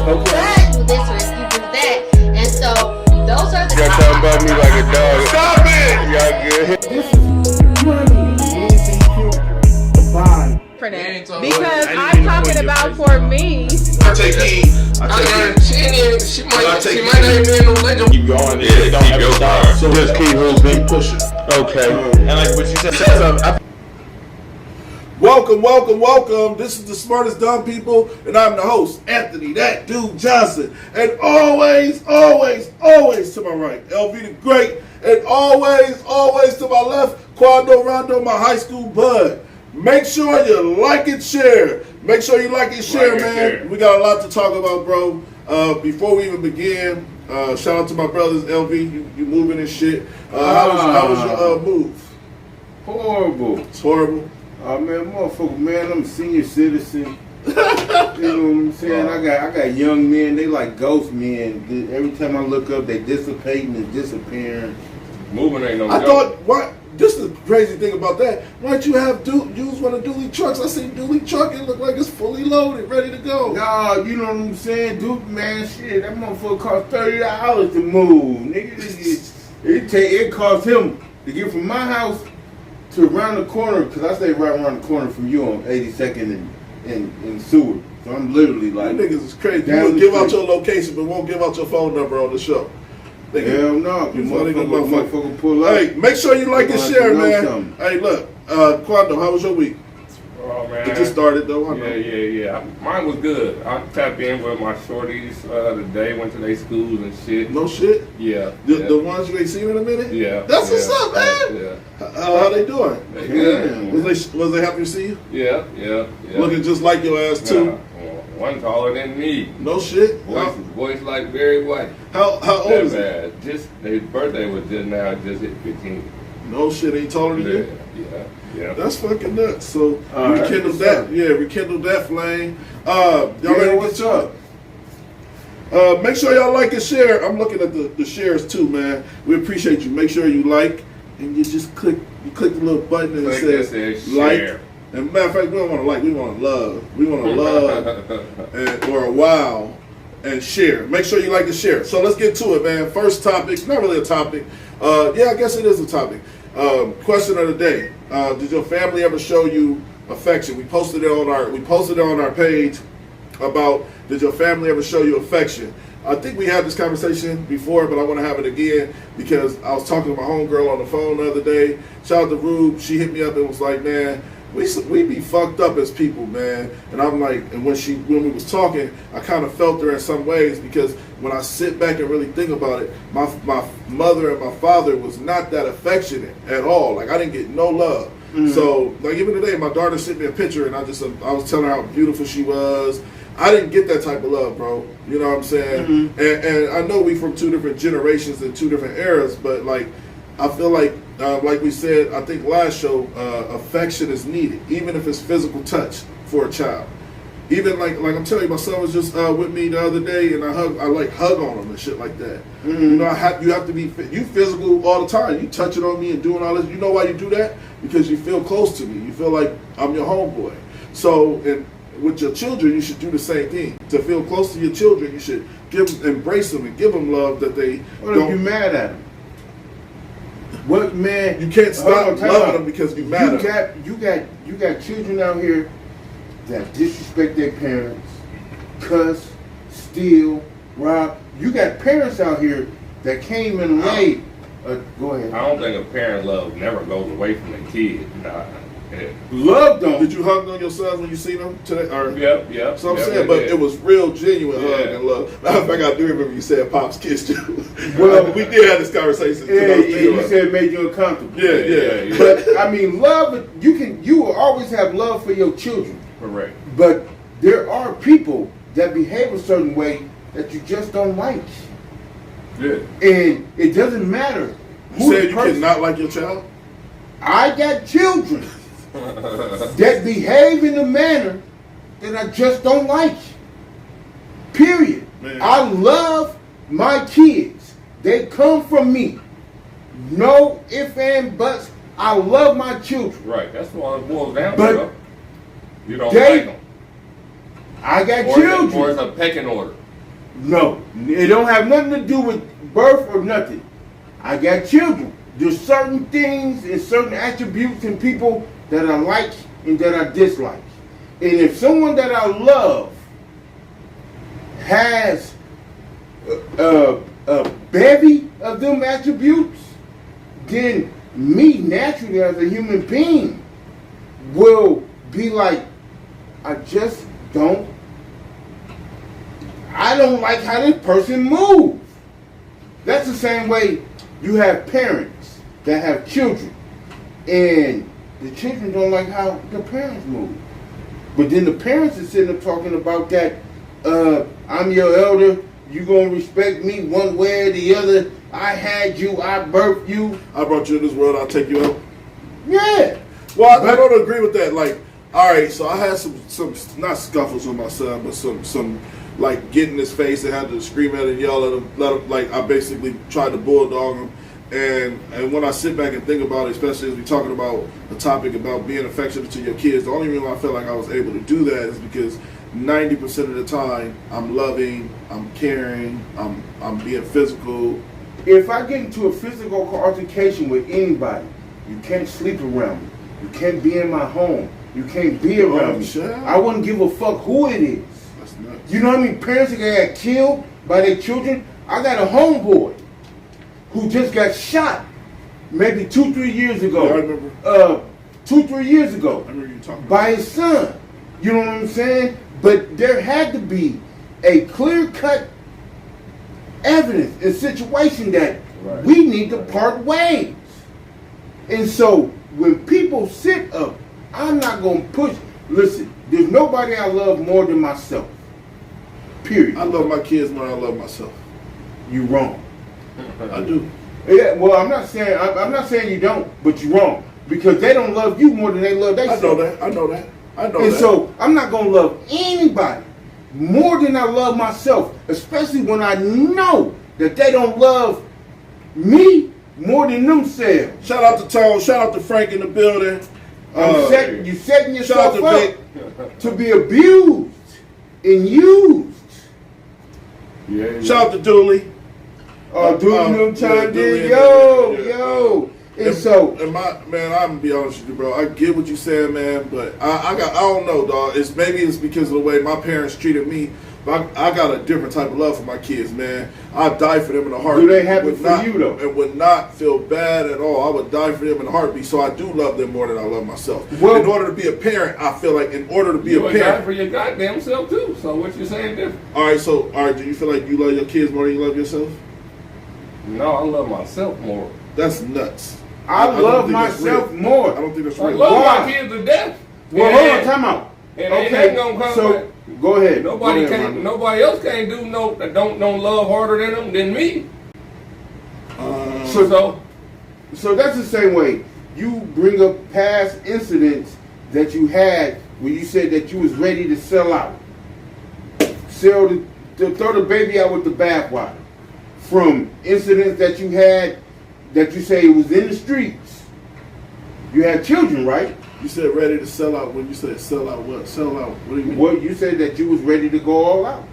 gotta do this or you do that. And so those are the You're talking about me like a dog. Stop it! Y'all good? This is for that. Because I'm talking about for me. I take heed. She might name me in no legend. Keep going. Yeah, don't keep your car. So just keep moving. Pushing. Okay. And like what you said. Welcome. This is the Smartest Dumb People, and I'm the host, Anthony, that dude Johnson. And always to my right, LV the Great, and always to my left, Quando Rondo, my high school bud. Make sure you like and share. Make sure you like and share, man. We got a lot to talk about, bro. Before we even begin, shout out to my brothers, LV. You moving and shit. How was your move? Horrible. It's horrible. Oh man, motherfucker, man, I'm a senior citizen. You know what I'm saying? I got young men. They like ghost men. Every time I look up, they dissipating and disappearing. Moving ain't no. I thought what. This is the crazy thing about that. Why don't you use one of Dooley trucks? I see Dooley truck. It look like it's fully loaded, ready to go. Nah, you know what I'm saying, dude, man. Shit, that motherfucker cost $30 to move, nigga. It cost him to get from my house to around the corner, because I stay right around the corner from you on 82nd and Seward. So I'm literally like, you niggas is crazy. You will give out your location, but won't give out your phone number on the show. Hell no, you motherfucker pull up. Hey, make sure you like and share, man. Hey, look, Quando, how was your week? Oh man, it just started though. I know. Yeah. Mine was good. I tapped in with my shorties today. Went to their schools and shit. No shit. Yeah. The ones you ain't seen in a minute. Yeah. That's what's up, man. Yeah. How they doing? They good. Was they happy to see you? Yeah. Looking just like your ass too. One taller than me. No shit. Voice like Barry White. How old is it? His birthday was just hit 15. No shit, ain't taller than you? Yeah. That's fucking nuts. So rekindle that. Yeah, rekindle that flame. Y'all ready to what's up? Make sure y'all like and share. I'm looking at the shares too, man. We appreciate you. Make sure you like and you just click the little button and it says like. Share. And matter of fact, we don't want to like, we want to love. We want to love or wow and share. Make sure you like and share. So let's get to it, man. First topic, not really a topic. I guess it is a topic. Question of the day. Did your family ever show you affection? We posted it on our page about did your family ever show you affection? I think we had this conversation before, but I want to have it again because I was talking to my homegirl on the phone the other day. Shout out to Rube. She hit me up and was like, man, we be fucked up as people, man. And I'm like, and when we was talking, I kind of felt her in some ways because when I sit back and really think about it, my mother and my father was not that affectionate at all. Like I didn't get no love. Mm-hmm. So like even today, my daughter sent me a picture and I was telling her how beautiful she was. I didn't get that type of love, bro. You know what I'm saying? Mm-hmm. And I know we from two different generations and two different eras, but like I feel like we said, I think last show, affection is needed, even if it's physical touch for a child. Even like I'm telling you, my son was just with me the other day, and I hug on him and shit like that. Mm-hmm. You know, you have to be you physical all the time. You touching on me and doing all this. You know why you do that? Because you feel close to me. You feel like I'm your homeboy. So and with your children, you should do the same thing. To feel close to your children, you should embrace them and give them love that they. What if you mad at them? What man? You can't stop loving them because you're mad at them. You got children out here that disrespect their parents, cuss, steal, rob. You got parents out here that came and laid. Go ahead. I don't think a parent love never goes away from the kid. Love them. Did you hug on your sons when you seen them today? Yep. So I'm saying, but it was real, genuine hug and love. Matter of fact, I do remember you said Pops kissed you. Well, we did have this conversation. Yeah, you said it made you uncomfortable. Yeah. But I mean, love. You will always have love for your children. Correct. But there are people that behave a certain way that you just don't like. Yeah. And it doesn't matter. You said you cannot like your child? I got children that behave in a manner that I just don't like. Period. Man. I love my kids. They come from me. No ifs and buts. I love my children. Right. That's what it boils down but to. You don't like them. I got children. Or it's a pecking order. No, it don't have nothing to do with birth or nothing. I got children. There's certain things and certain attributes in people that I like and that I dislike. And if someone that I love has a bevy of them attributes, then me naturally as a human being will be like, I don't like how this person moves. That's the same way you have parents that have children and the children don't like how the parents move. But then the parents are sitting there talking about that, I'm your elder, you gonna respect me one way or the other, I had you, I birthed you. I brought you in this world, I'll take you out. Yeah. Well, I don't agree with that. Like, all right, so I had some not scuffles with my son, but some like get in his face and had to scream at him, yell at him, let him, like I basically tried to bulldog him. And when I sit back and think about it, especially as we're talking about the topic about being affectionate to your kids, the only reason I feel like I was able to do that is because 90% of the time I'm loving, I'm caring, I'm being physical. If I get into a physical altercation with anybody, you can't sleep around me. You can't be in my home. You can't be around me. Child. I wouldn't give a fuck who it is. That's nuts. You know how many parents that got killed by their children? I got a homeboy who just got shot maybe 2-3 years ago. Yeah, I remember. 2-3 years ago. I remember you talking about by his son. You know what I'm saying? But there had to be a clear-cut evidence and situation that we need to part ways. And so when people sit up, I'm not going to push. Listen, there's nobody I love more than myself. Period. I love my kids more than I love myself. You wrong. I do. Yeah, well, I'm not saying you don't, but you're wrong. Because they don't love you more than they love themselves. I know that. And so I'm not going to love anybody more than I love myself, especially when I know that they don't love me more than themselves. Shout out to Tone. Shout out to Frank in the building. You setting yourself up to be abused and used. Yeah. Shout out to Dooley. Dooley chimed in. Yo. And I'm gonna be honest with you, bro. I get what you're saying, man, but I don't know, dog. Maybe it's because of the way my parents treated me. But I got a different type of love for my kids, man. I'd die for them in a heartbeat. Do they happen for you though? And would not feel bad at all. I would die for them in a heartbeat. So I do love them more than I love myself. Well, in order to be a parent, I feel like in order to be a parent, you die for your goddamn self too. So what you saying different? All right. Do you feel like you love your kids more than you love yourself? No, I love myself more. That's nuts. I love myself more. I don't think that's I real. love my kids to death. Well, hold on, time out. And okay, ain't gonna come so back. go ahead. Nobody else can't do don't love harder than me. So that's the same way. You bring up past incidents that you had when you said that you was ready to sell out. To throw the baby out with the bathwater. From incidents that you had that you say it was in the streets. You had children, right? You said ready to sell out. When you said sell out, what? Sell out? What do you mean? Well, you said that you was ready to go all out.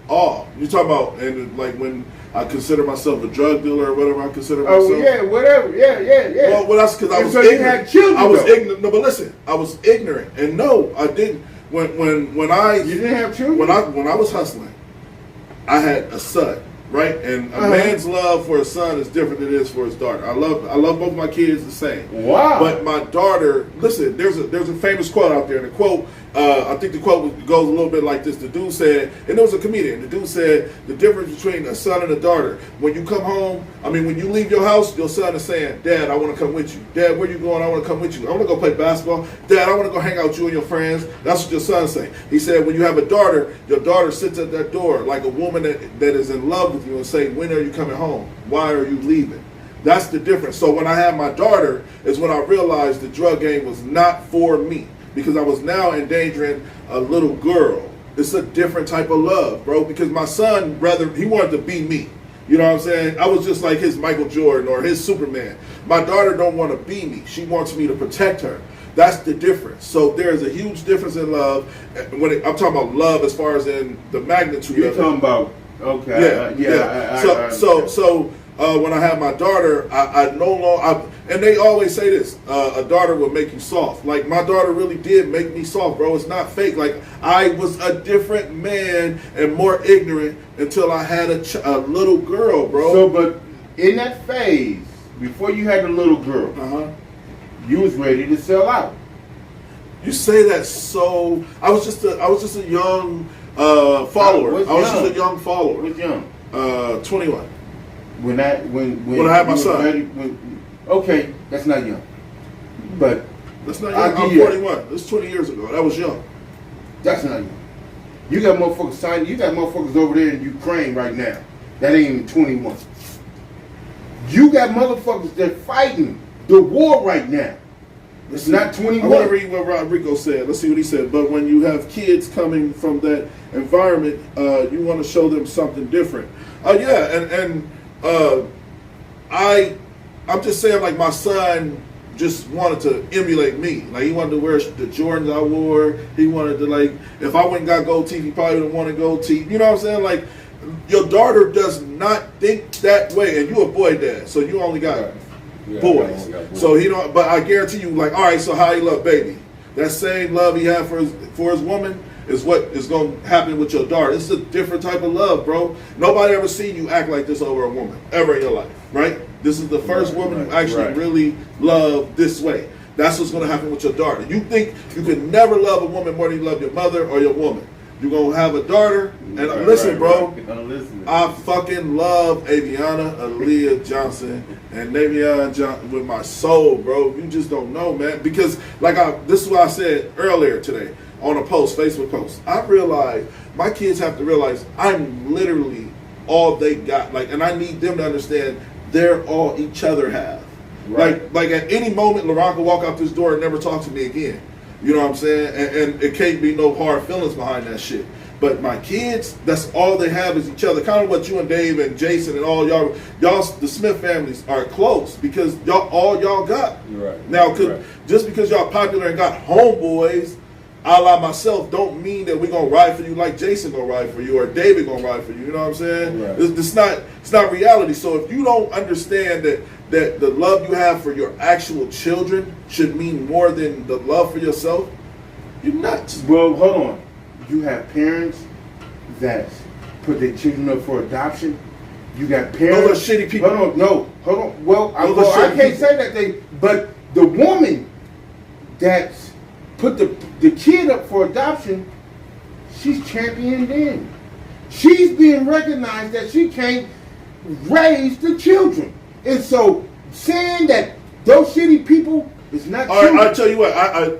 Oh, you talking about and like when I consider myself a drug dealer or whatever I consider myself? Oh yeah, whatever. Yeah. Well, that's because I was so ignorant. You had children, I was ignorant. No, but listen, I was ignorant, and no, I didn't. When you didn't have children. When I was hustling, I had a son. Right, and a man's love for a son is different than it is for his daughter. I love both my kids the same. Wow! But my daughter, listen, there's a famous quote out there, and the quote, I think the quote goes a little bit like this. The dude said, and there was a comedian. The dude said the difference between a son and a daughter. When you come home, when you leave your house, your son is saying, "Dad, I want to come with you. Dad, where you going? I want to come with you. I want to go play basketball. Dad, I want to go hang out with you and your friends." That's what your son say. He said, when you have a daughter, your daughter sits at that door like a woman that is in love with you and say, "When are you coming home? Why are you leaving?" That's the difference. So when I had my daughter is when I realized the drug game was not for me because I was now endangering a little girl. It's a different type of love, bro, because my son, he wanted to be me. You know what I'm saying? I was just like his Michael Jordan or his Superman. My daughter don't want to be me. She wants me to protect her. That's the difference. So there's a huge difference in love. I'm talking about love as far as in the magnitude You're of talking it. about Okay. So when I had my daughter, I no longer. And they always say this: a daughter will make you soft. Like my daughter really did make me soft, bro. It's not fake. Like I was a different man and more ignorant until I had a little girl, bro. So, but in that phase, before you had the little girl, you was ready to sell out. You say that so. I was just a young follower. I was just a young follower. What's young? 21. When I had my son. Okay, that's not young. But that's not young. I'm 41. That's 20 years ago. That was young. That's not young. You got motherfuckers signing. You got motherfuckers over there in Ukraine right now. That ain't even 21. You got motherfuckers that fighting the war right now. It's not 21. I want to read what Rodrigo said. Let's see what he said. But when you have kids coming from that environment, you want to show them something different. I'm just saying, like, my son just wanted to emulate me. Like, he wanted to wear the Jordans I wore. He wanted to, like, if I went and got gold teeth, he probably didn't want to gold teeth. You know what I'm saying? Like, your daughter does not think that way, and you a boy dad, so you only got boys. So he don't. But I guarantee you, like, all right, so how he love baby? That same love he had for his woman is what is going to happen with your daughter. It's a different type of love, bro. Nobody ever seen you act like this over a woman ever in your life, right? This is the first woman you actually really love this way. That's what's going to happen with your daughter. You think you can never love a woman more than you love your mother or your woman. You're going to have a daughter. And listen, bro, I fucking love Aviana Aaliyah Johnson and Navion Johnson with my soul, bro. You just don't know, man. Because, this is what I said earlier today on a post, Facebook post. I realized, my kids have to realize I'm literally all they got. Like, and I need them to understand they're all each other have. Right. Like at any moment, LeBron can walk out this door and never talk to me again. You know what I'm saying? And it can't be no hard feelings behind that shit. But my kids, that's all they have is each other. Kind of what you and Dave and Jason and all y'all, the Smith families are close because y'all got. Right. Now, just because y'all popular and got homeboys, a la myself, don't mean that we're gonna ride for you like Jason gonna ride for you or David gonna ride for you. You know what I'm saying? Right. It's not reality. So if you don't understand that the love you have for your actual children should mean more than the love for yourself, you're nuts. Well, hold on. You have parents that put their children up for adoption. You got parents. Those are shitty people. Hold on. Well, I can't say that but the woman that's put the kid up for adoption, she's championed in. She's being recognized that she can't raise the children. And so saying that those shitty people is not true. All right, I'll tell you what,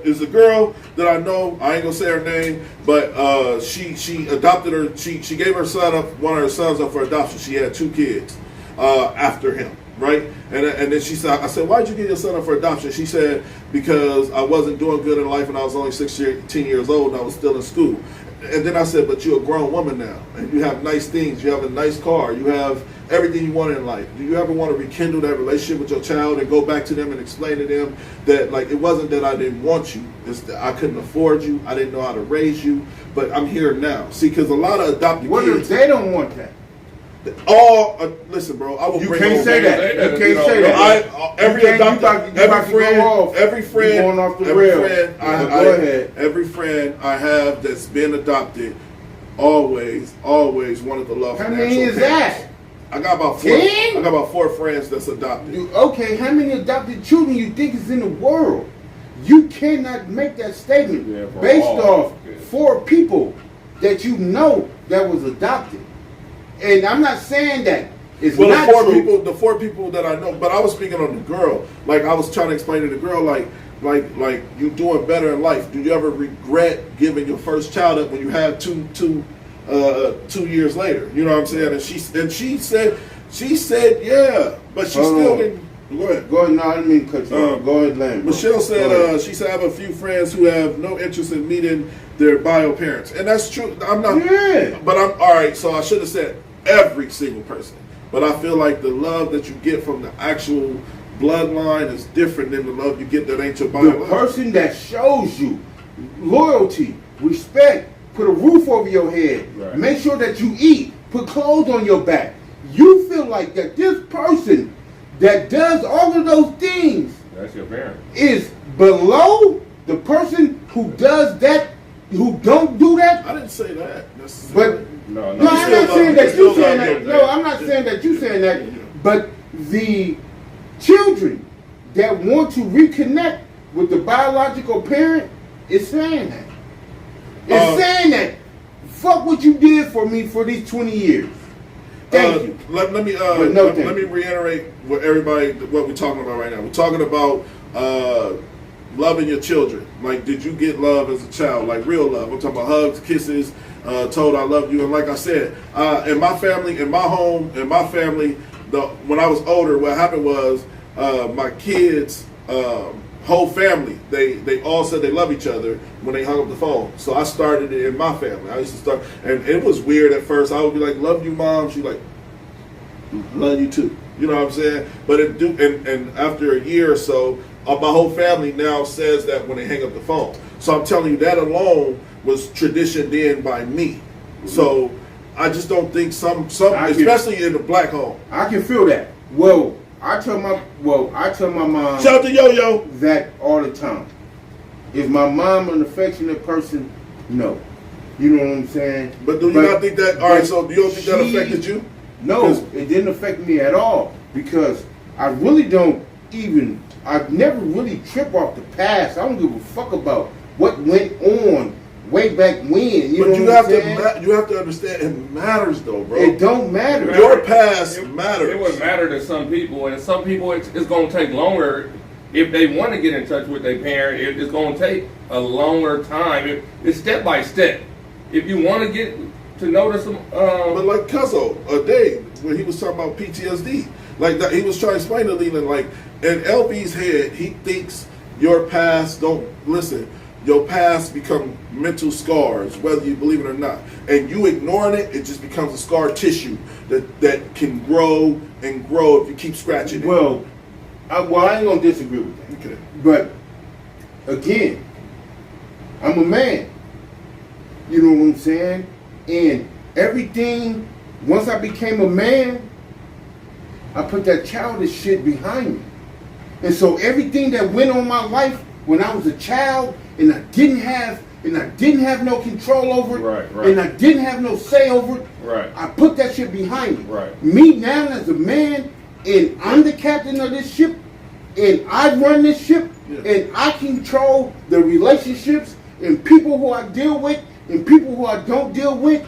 it's a girl that I know, I ain't gonna say her name, but she adopted her, she gave her son up, one of her sons up for adoption. She had 2 kids after him. Right? And then she said, I said, why'd you get your son up for adoption? She said, because I wasn't doing good in life and I was only 16 years old and I was still in school. And then I said, but you're a grown woman now and you have nice things. You have a nice car. You have everything you want in life. Do you ever want to rekindle that relationship with your child and go back to them and explain to them that, like, it wasn't that I didn't want you. It's that I couldn't afford you. I didn't know how to raise you. But I'm here now. See, because a lot of adopted kids. They don't want that. Listen, bro. I will. You can't say that. You can't say that. Every friend I have that's been adopted, always wanted to love. How many is that? I got about 4. 10? I got about 4 friends that's adopted. Okay, how many adopted children you think is in the world? You cannot make that statement based off 4 people that you know that was adopted. And I'm not saying that it's not true. The 4 people that I know, but I was speaking on the girl. Like I was trying to explain to the girl, like you doing better in life. Do you ever regret giving your first child up when you had 2 years later? You know what I'm saying? And she said yeah, but she still didn't. Go ahead. Go ahead. No, I didn't mean to cut you off. Go ahead, Lane. Michelle said she said I have a few friends who have no interest in meeting their bio parents, and that's true. I'm not. Yeah. But I'm all right. So I should have said every single person. But I feel like the love that you get from the actual bloodline is different than the love you get that ain't your bio. The person that shows you loyalty, respect, put a roof over your head, make sure that you eat, put clothes on your back. You feel like that this person that does all of those things, that's your parent, is below the person who does that, who don't do that. I didn't say that. But no, I'm not saying that you saying that. No, I'm not saying that you saying that. But the children that want to reconnect with the biological parent is saying that. It's saying that. Fuck what you did for me for these 20 years. Thank you. Let me reiterate what we're talking about right now. We're talking about loving your children. Like, did you get love as a child? Like real love. I'm talking about hugs, kisses, told I love you. And like I said, in my family, in my home, in my family, when I was older, what happened was my kids, whole family, they all said they love each other when they hung up the phone. So I started it in my family. I used to start, and it was weird at first. I would be like, "Love you, Mom." She'd like, "Love you too." You know what I'm saying? But and after a year or so, my whole family now says that when they hang up the phone. So I'm telling you, that alone was traditioned in by me. So I just don't think some especially in the black home. I can feel that. Well, I tell my mom. Shout out to Yo-Yo. That all the time. Is my mom an affectionate person? No. You know what I'm saying? But do you not think that? All right. So do you don't think that affected you? No, it didn't affect me at all because I really don't even. I never really trip off the past. I don't give a fuck about what went on way back when. You have to understand it matters though, bro. It don't matter. Your past matters. It would matter to some people, and some people it's going to take longer. If they want to get in touch with their parent, it's going to take a longer time. It's step by step. If you want to get to notice them, but like Cuzzo, Dave, when he was talking about PTSD, like that, he was trying to explain to Leland, like in LB's head, he thinks your past don't listen. Your past become mental scars, whether you believe it or not. And you ignoring it, it just becomes a scar tissue that can grow and grow if you keep scratching it. Well, I ain't gonna disagree with that. Okay. But again, I'm a man. You know what I'm saying? And everything, once I became a man, I put that childish shit behind me. And so everything that went on my life when I was a child, and I didn't have no control over it, right. and I didn't have no say over it, right. I put that shit behind me. Right. Me now as a man, and I'm the captain of this ship, and I run this ship, and I control the relationships and people who I deal with and people who I don't deal with.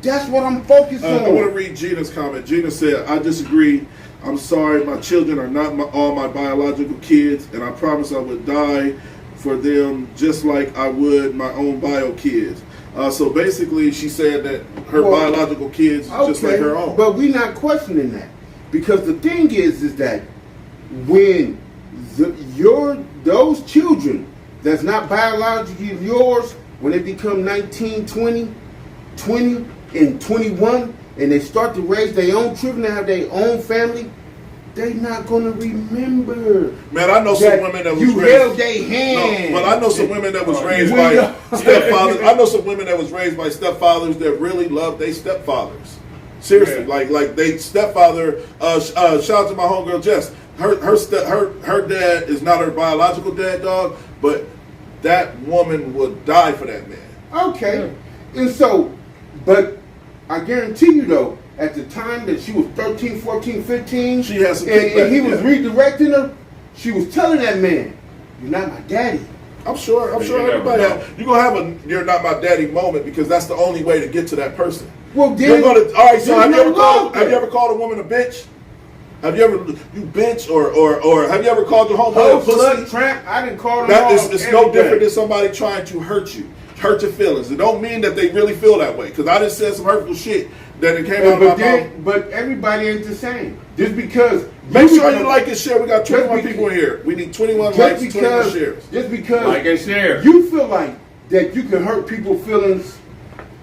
That's what I'm focused on. I want to read Gina's comment. Gina said, "I disagree. I'm sorry, my children are not all my biological kids, and I promise I would die for them just like I would my own bio kids." So basically, she said that her biological kids just like her own. But we're not questioning that, because the thing is that when those children that's not biologically yours, when they become 19, 20, and 21, and they start to raise their own children and have their own family, they not gonna remember. Man, I know some women that was you held their hand. No, but I know some women that was raised by stepfathers. I know some women that was raised by stepfathers that really love their stepfathers. Seriously, like they stepfather. Shout out to my homegirl Jess. Her dad is not her biological dad, dog, but that woman would die for that man. Okay, and so, but I guarantee you though, at the time that she was 13, 14, 15, she has some and he was redirecting her, she was telling that man, "You're not my daddy." I'm sure everybody you're gonna have a "you're not my daddy" moment, because that's the only way to get to that person. Well, then, all right. So have you ever called a woman a bitch? Have you ever bitch or have you ever called your homeboy a pussy? Tramp? I didn't call them. It's no different than somebody trying to hurt your feelings. It don't mean that they really feel that way, because I just said some hurtful shit that it came out of my mouth. But everybody ain't the same. Just because. Make sure you like and share. We got 21 people in here. We need 21 likes, 21 shares. Just because like and share. You feel like that you can hurt people's feelings,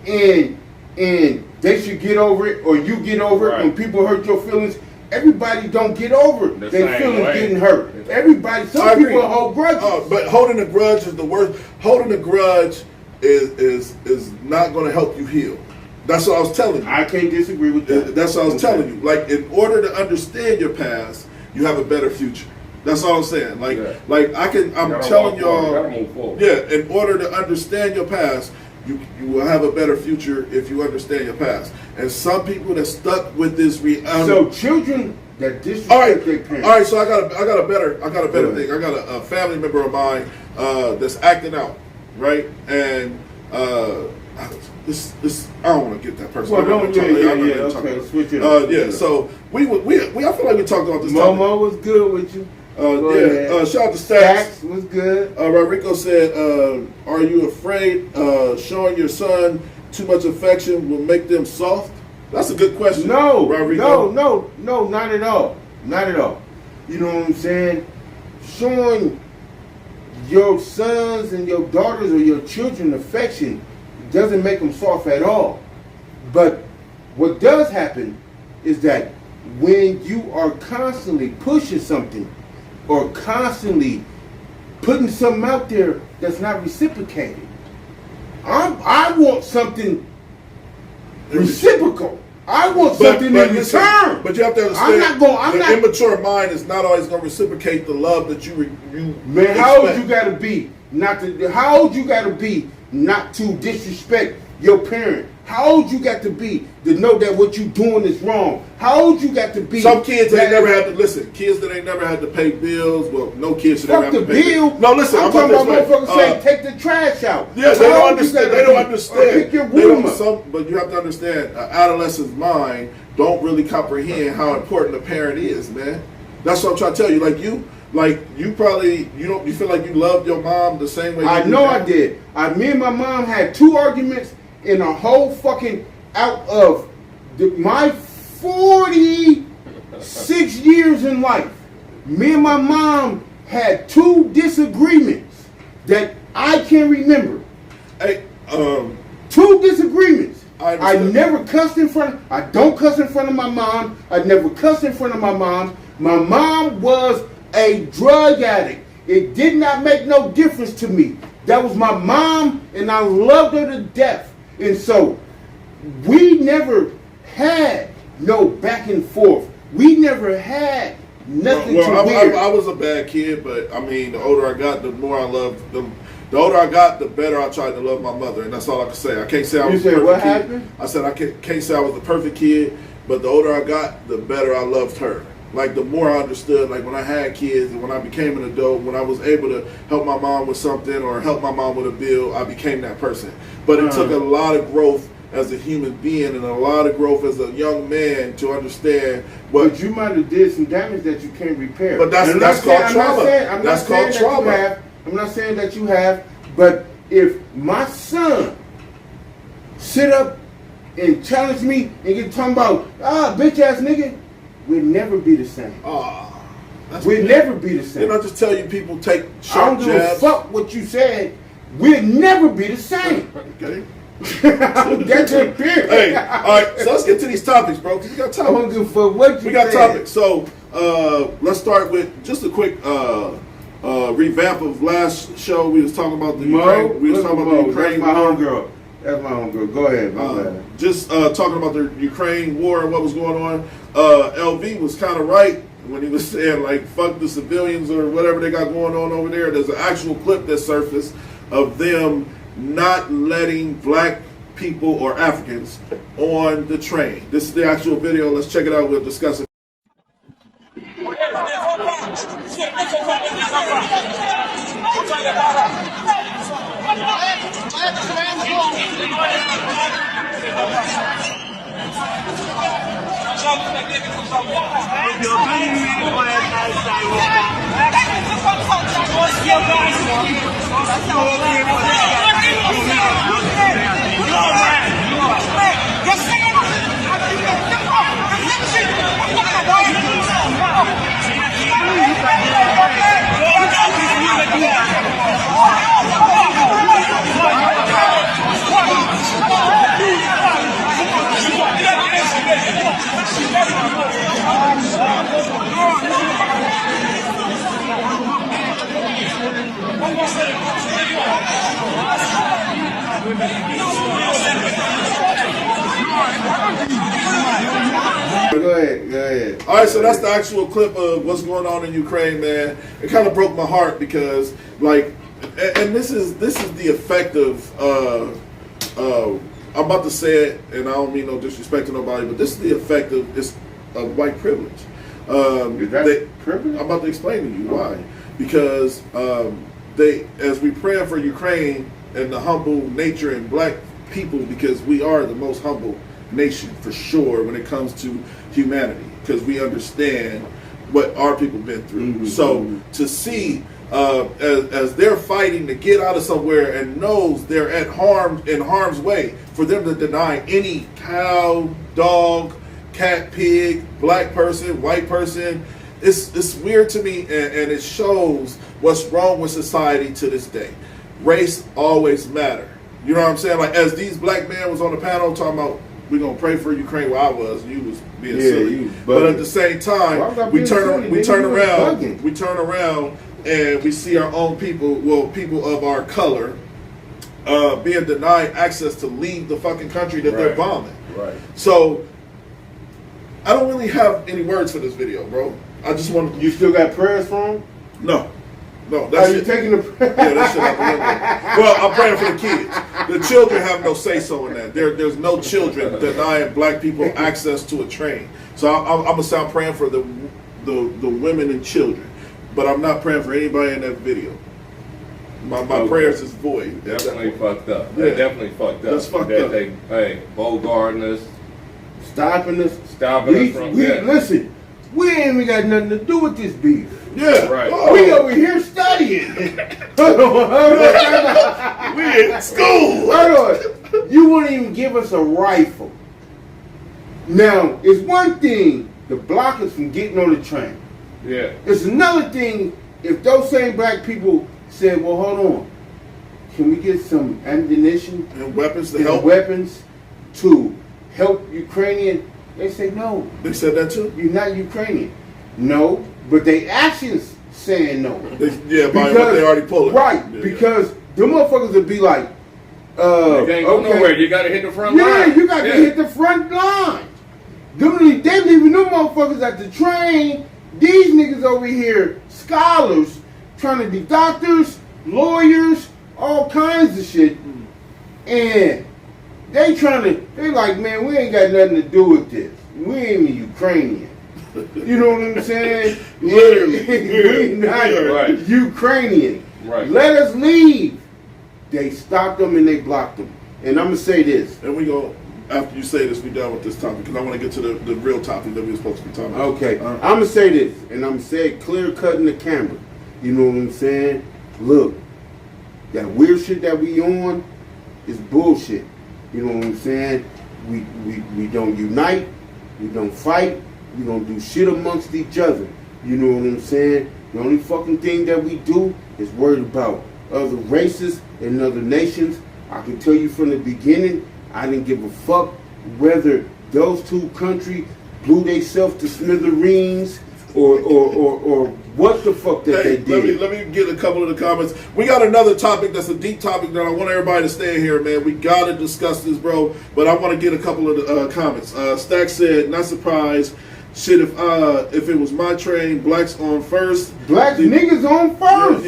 and they should get over it, or you get over it when people hurt your feelings. Everybody don't get over it. Their feelings getting hurt. Everybody. Some people hold grudges. But holding a grudge is the worst. Holding a grudge is not going to help you heal. That's what I was telling you. I can't disagree with that. That's what I was telling you. Like, in order to understand your past, you have a better future. That's all I'm saying. Like, I'm telling y'all. Yeah, in order to understand your past, you will have a better future if you understand your past. And some people that stuck with this so children that disrespect their parents. All right. So I got a better thing. I got a family member of mine that's acting out, right? And this I don't want to get that person. Well, okay, switch it up. Yeah. So we I feel like we talked about this. Momo was good with you. Shout out to Stacks. Was good. Rodrigo said, "Are you afraid showing your son too much affection will make them soft?" That's a good question. No, Rodrigo. no, not at all. Not at all. You know what I'm saying? Showing your sons and your daughters or your children affection doesn't make them soft at all. But what does happen is that when you are constantly pushing something or constantly putting something out there that's not reciprocated, I want something reciprocal. I want something in return. But you have to understand, the immature mind is not always going to reciprocate the love that you man, expect. How old you got to be not to disrespect your parent? How old you got to be to know that what you doing is wrong? How old you got to be? Some kids ain't never had to listen. Kids that ain't never had to pay bills. Well, no kids should ever have to pay bills. No, listen. I'm talking about motherfuckers saying take the trash out. Yeah, they don't understand. They don't understand. Pick your room up. But you have to understand, an adolescent's mind don't really comprehend how important a parent is, man. That's what I'm trying to tell you. You feel like you loved your mom the same way. I know I did. Me and my mom had 2 arguments in a whole fucking out of my 46 years in life. Me and my mom had 2 disagreements that I can remember. Hey, 2 disagreements. I never cussed in front. I don't cuss in front of my mom. I never cussed in front of my mom. My mom was a drug addict. It did not make no difference to me. That was my mom, and I loved her to death. And so, we never had no back and forth. We never had nothing I was a bad kid, but I mean, the older I got, the more I loved them. The older I got, the better I tried to love my mother, and that's all I can say. I can't say I was the perfect what kid. Happened? I said I can't say I was the perfect kid, but the older I got, the better I loved her. Like, the more I understood, like when I had kids and when I became an adult, when I was able to help my mom with something or help my mom with a bill, I became that person. But it took a lot of growth as a human being and a lot of growth as a young man to understand what. But you might have did some damage that you can't repair. But that's called trauma. That's called trauma. I'm not saying that you have, but if my son sit up and challenge me and get talking about, bitch ass nigga, we'll never be the same. We'll never be the same. Didn't I just tell you people take sharp jabs? I don't give a fuck what you said. We'll never be the same. Okay. That's your period. Hey, all right. So let's get to these topics, bro. Because we got topics. I don't give a fuck what you We got topics. So let's start with just a quick revamp of last show. We was talking about the Ukraine. We was talking about the Ukraine. That's my homegirl. That's my homegirl. Go ahead. Just talking about the Ukraine war and what was going on. LV was kind of right when he was saying, like, fuck the civilians or whatever they got going on over there. There's an actual clip that surfaced of them not letting black people or Africans on the train. This is the actual video. Let's check it out. We'll discuss it. All right, so that's the actual clip of what's going on in Ukraine, man. It kind of broke my heart because, like, and this is the effect of. I'm about to say it, and I don't mean no disrespect to nobody, but this is the effect of white privilege. Privilege? I'm about to explain to you why. Because as we pray for Ukraine and the humble nature and black people, because we are the most humble nation for sure when it comes to humanity, because we understand what our people been through. Mm-hmm. So to see as they're fighting to get out of somewhere and knows they're in harm's way, for them to deny any cow, dog, cat, pig, black person, white person, it's weird to me, and it shows what's wrong with society to this day. Race always matter. You know what I'm saying? Like, as these black men was on the panel talking about, we're gonna pray for Ukraine, where I was, you was being silly. But at the same time, we turn around and we see our own people, people of our color, being denied access to leave the fucking country that they're bombing. Right. So I don't really have any words for this video, bro. I just want to. You still got prayers for him? No. Are you taking the? Yeah, that shit out the window. Well, I'm praying for the kids. The children have no say so in that. There's no children denying black people access to a train. So I'm gonna sound praying for the women and children, but I'm not praying for anybody in that video. My prayers is void. Definitely fucked up. Yeah. Definitely fucked up. That's fucked up. Hey, bogarting us, Stopping us from listen. We ain't even got nothing to do with this beef. Yeah, right. Oh. We over here studying. We in school. Hold on. You wouldn't even give us a rifle. Now, it's one thing to block us from getting on the train. Yeah. It's another thing if those same black people said, well, hold on. Can we get some ammunition and weapons to help Ukrainian? They say no. They said that too? You're not Ukrainian. No, but they actions saying no. By what they already pulling. Right, yeah. Because the motherfuckers would be like, you can't go nowhere. You got to hit the front line. Yeah, you got to hit the front line. They leaving them motherfuckers at the train. These niggas over here, scholars, trying to be doctors, lawyers, all kinds of shit. And they like, man, we ain't got nothing to do with this. We ain't even Ukrainian. You know what I'm saying? We not Ukrainian. Right. Let us leave. They stopped them and they blocked them. And I'm going to say this. And we go, after you say this, we done with this topic, because I want to get to the real topic that we were supposed to be talking about. Okay. I'm going to say this, and I'm going to say it clear cutting the camera. You know what I'm saying? Look, that weird shit that we on is bullshit. You know what I'm saying? We don't unite. We don't fight. We don't do shit amongst each other. You know what I'm saying? The only fucking thing that we do is worried about other races and other nations. I can tell you from the beginning, I didn't give a fuck whether those two countries blew themselves to smithereens or what the fuck that they did. Let me get a couple of the comments. We got another topic that's a deep topic that I want everybody to stay here, man. We got to discuss this, bro. But I want to get a couple of the comments. Stack said, not surprised. Shit, if it was my train, blacks on first. Niggas on first.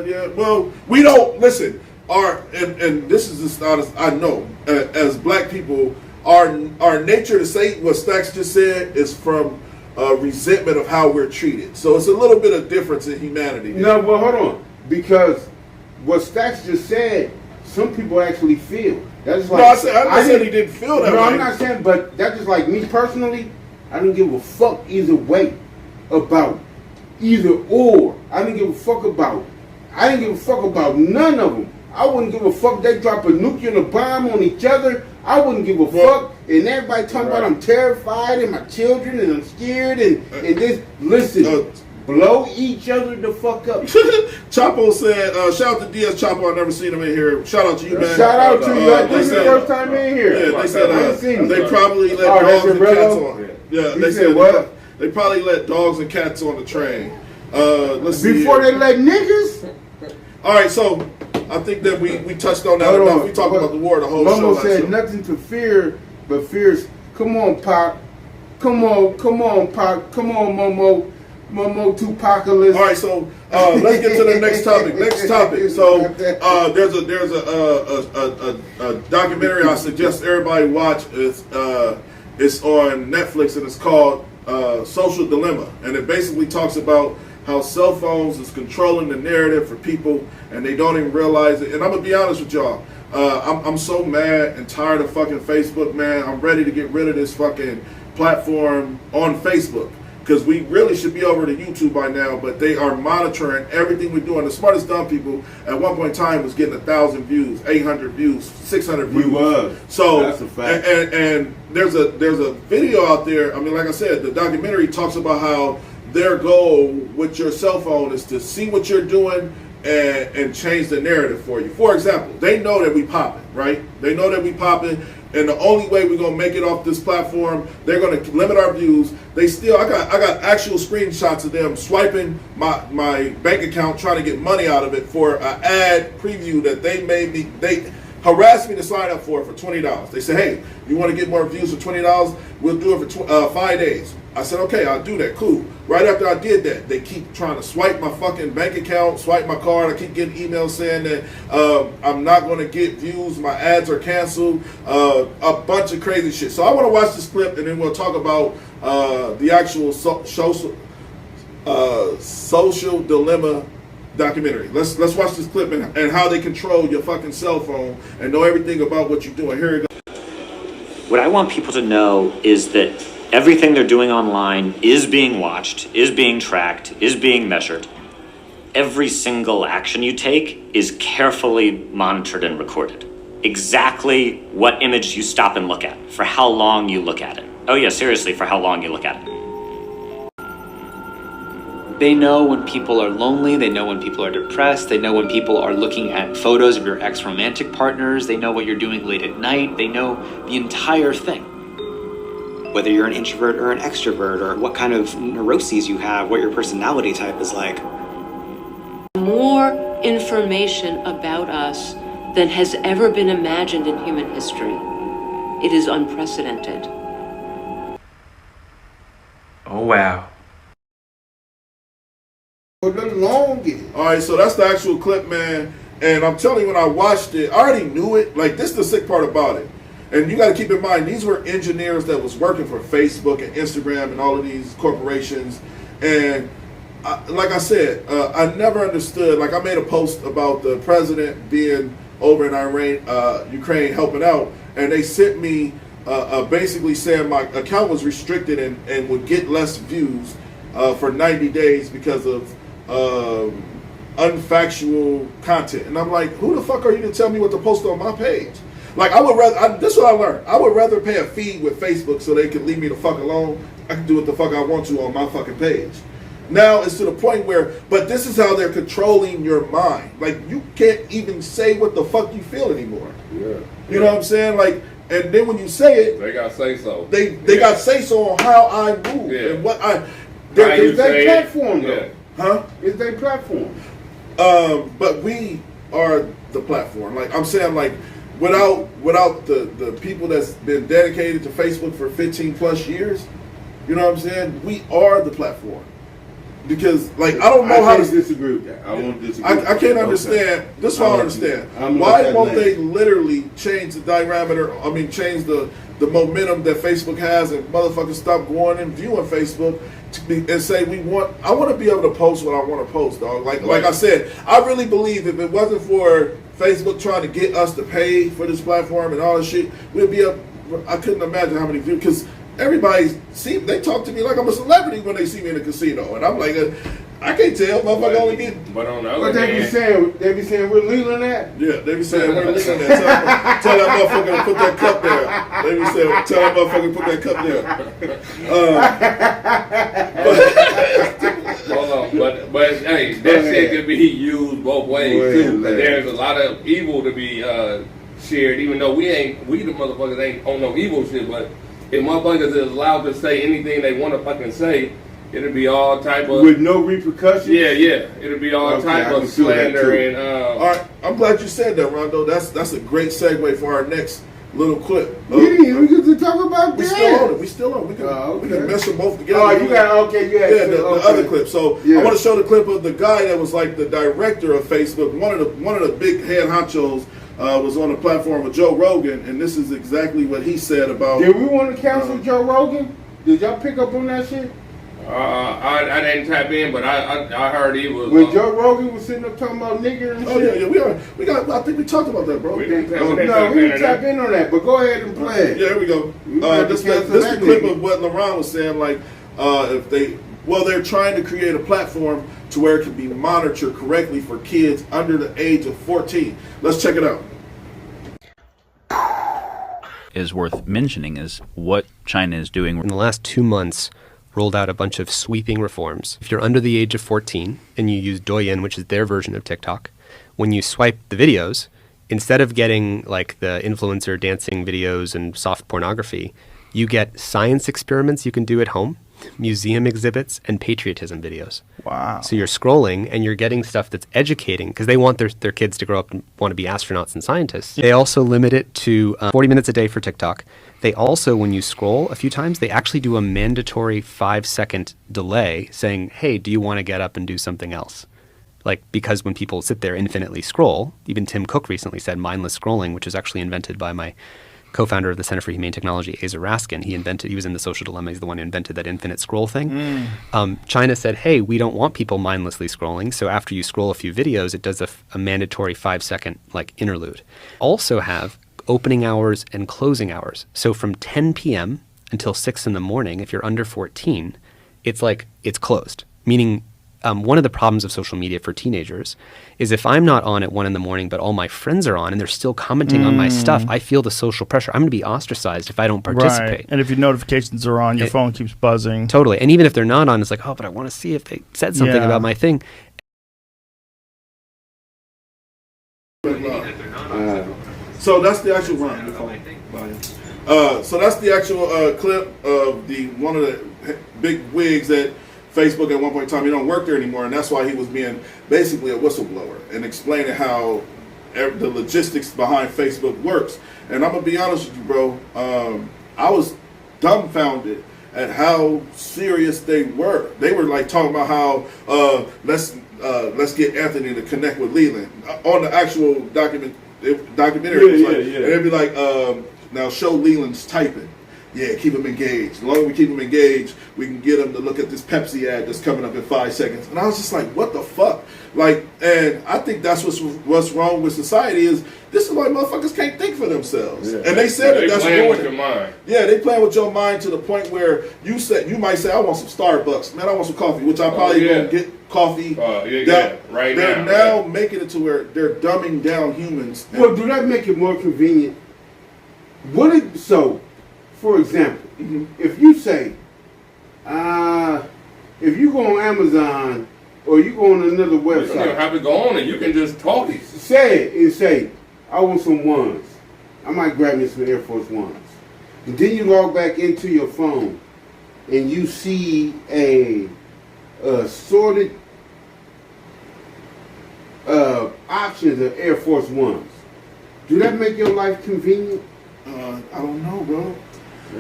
Yeah. Well, we don't listen. And this is just honest. I know as black people, our nature to say what Stacks just said is from resentment of how we're treated. So it's a little bit of difference in humanity. No, but hold on, because what Stacks just said, some people actually feel. That's like I said he didn't feel that way. No, I'm not saying, but that's just like me personally. I don't give a fuck either way about either or. I didn't give a fuck about none of them. I wouldn't give a fuck if they drop a nuclear bomb on each other. I wouldn't give a fuck. And everybody talking about I'm terrified and my children and I'm scared and this. Listen, blow each other the fuck up. Chapo said, shout out to DS Chapo. I've never seen him in here. Shout out to you, man. Shout out to you. This is the first time in here. Yeah, they said they probably let dogs and cats on. Yeah, they said what? They probably let dogs and cats on the train. Let's see. Before they let niggas? All right, so I think that we touched on that enough. We talked about the war the whole show. Mama said nothing to fear, but fears. Come on, Pop. Come on, Pac. Come on, Momo Tupacalyst. All right, so let's get to the next topic. So there's a documentary I suggest everybody watch. It's on Netflix and it's called Social Dilemma, and it basically talks about how cell phones is controlling the narrative for people and they don't even realize it. And I'm gonna be honest with y'all, I'm so mad and tired of fucking Facebook, man. I'm ready to get rid of this fucking platform on Facebook. Because we really should be over to YouTube by now, but they are monitoring everything we do. And the smartest dumb people at one point in time was getting 1,000 views, 800 views, 600 views. We was. So that's a fact. And there's a video out there. I mean, like I said, the documentary talks about how their goal with your cell phone is to see what you're doing and change the narrative for you. For example, they know that we popping, right? They know that we popping. And the only way we're gonna make it off this platform, they're gonna limit our views. I got actual screenshots of them swiping my bank account, trying to get money out of it for an ad preview that they harassed me to sign up for $20. They said, hey, you want to get more views for $20? We'll do it for 5 days. I said, okay, I'll do that. Cool. Right after I did that, they keep trying to swipe my fucking bank account, swipe my card. I keep getting emails saying that I'm not going to get views. My ads are canceled. A bunch of crazy shit. So I want to watch this clip, and then we'll talk about the actual social dilemma documentary. Let's watch this clip and how they control your fucking cell phone and know everything about what you're doing. Here it goes. What I want people to know is that everything they're doing online is being watched, is being tracked, is being measured. Every single action you take is carefully monitored and recorded. Exactly what image you stop and look at, for how long you look at it. Oh yeah, seriously, for how long you look at it. They know when people are lonely, they know when people are depressed, they know when people are looking at photos of your ex-romantic partners, they know what you're doing late at night, they know the entire thing. Whether you're an introvert or an extrovert, or what kind of neuroses you have, what your personality type is like. More information about us than has ever been imagined in human history. It is unprecedented. Oh, wow. For the longest. All right, so that's the actual clip, man. And I'm telling you, when I watched it, I already knew it. Like, this is the sick part about it. And you got to keep in mind, these were engineers that was working for Facebook and Instagram and all of these corporations. And like I said, I never understood. Like, I made a post about the president being over in Iran, Ukraine, helping out. And they sent me basically saying my account was restricted and would get less views for 90 days because of unfactual content. And I'm like, who the fuck are you to tell me what to post on my page? Like, I would rather, this is what I learned. I would rather pay a fee with Facebook so they can leave me the fuck alone. I can do what the fuck I want to on my fucking page. Now it's to the point where, but this is how they're controlling your mind. Like, you can't even say what the fuck you feel anymore. Yeah. You know what I'm saying? Like, and then when you say it, they got say so. They got say so on how I move and what It's their platform, though. Yeah. Huh? It's their platform. But we are the platform. Like, I'm saying, like, without the people that's been dedicated to Facebook for 15 plus years, you know what I'm saying? We are the platform. Because, like, I don't know how to disagree with that. I won't disagree. I can't understand. This is what I don't understand. Why won't they literally change the diameter? I mean, change the momentum that Facebook has, and motherfuckers stop going and viewing Facebook and say I want to be able to post what I want to post, dog. Like I said, I really believe if it wasn't for Facebook trying to get us to pay for this platform and all this shit, we'd be up. I couldn't imagine how many views, because they talk to me like I'm a celebrity when they see me in a casino, and I'm like, I can't tell, motherfucker only get. But on the But other hand, they be saying we're legal on that. Yeah, they be saying we're legal on that. Tell that motherfucker to put that cup there. They be saying, tell that motherfucker to put that cup there. hold on, but hey, that shit could be used both ways too. There's a lot of evil to be shared, even though we the motherfuckers ain't on no evil shit, but if motherfuckers is allowed to say anything they want to fucking say, it'll be all type of with no repercussions. Yeah, it'll be all type of slander and. All right, I'm glad you said that, Rondo. That's a great segue for our next little clip. We get to talk about that. We still on. We can mesh them both together. Oh, you got the other clip. So I want to show the clip of the guy that was like the director of Facebook. One of the big head honchos was on the platform with Joe Rogan, and this is exactly what he said about. Did we want to cancel Joe Rogan? Did y'all pick up on that shit? I didn't tap in, but I heard he was. When Joe Rogan was sitting up talking about nigger and shit. We got. I think we talked about that, bro. We didn't tap in on that. But go ahead and play it. Yeah, here we go. This is the clip of what LeBron was saying. Like, they're trying to create a platform to where it can be monitored correctly for kids under the age of 14. Let's check it out. Is worth mentioning is what China is doing. In the last 2 months, rolled out a bunch of sweeping reforms. If you're under the age of 14 and you use Douyin, which is their version of TikTok, when you swipe the videos, instead of getting like the influencer dancing videos and soft pornography, you get science experiments you can do at home, museum exhibits, and patriotism videos. Wow. So you're scrolling and you're getting stuff that's educating because they want their kids to grow up and want to be astronauts and scientists. They also limit it to 40 minutes a day for TikTok. They also, when you scroll a few times, they actually do a mandatory 5-second delay saying, hey, do you want to get up and do something else? Like, because when people sit there infinitely scroll, even Tim Cook recently said mindless scrolling, which was actually invented by my co-founder of the Center for Humane Technology, Asa Raskin. He was in The Social Dilemma. He's the one who invented that infinite scroll thing. China said, hey, we don't want people mindlessly scrolling. So after you scroll a few videos, it does a mandatory 5-second like interlude. Also have opening hours and closing hours. So from 10 p.m. until 6 in the morning, if you're under 14, it's like it's closed. Meaning one of the problems of social media for teenagers is if I'm not on at 1 in the morning, but all my friends are on and they're still commenting on my stuff, I feel the social pressure. I'm going to be ostracized if I don't participate. Right. And if your notifications are on, your phone keeps buzzing. Totally. And even if they're not on, it's like, oh, but I want to see if they said something about my thing. So that's the actual so that's the actual clip of one of the big wigs that Facebook at one point in time, he don't work there anymore, and that's why he was being basically a whistleblower and explaining how the logistics behind Facebook works. And I'm gonna be honest with you, bro. I was dumbfounded at how serious they were. They were like talking about how let's get Anthony to connect with Leland on the actual documentary. And they'd be like, now show Leland's typing. Yeah, keep him engaged. The longer we keep him engaged, we can get him to look at this Pepsi ad that's coming up in 5 seconds. And I was just like, what the fuck? Like, and I think that's what's wrong with society is this is why motherfuckers can't think for themselves. Yeah. And they said that that's playing with your mind. Yeah, they playing with your mind to the point where you might say, I want some Starbucks. Man, I want some coffee, which I probably gonna get coffee. Right they're now making it to where they're dumbing down humans. Well, do that make it more convenient? For example, if you say, if you go on Amazon or you go on another website, you don't have to go on it. You can just talk it. Say, I want some ones. I might grab me some Air Force Ones. And then you log back into your phone and you see a sorted options of Air Force Ones. Do that make your life convenient? I don't know, bro.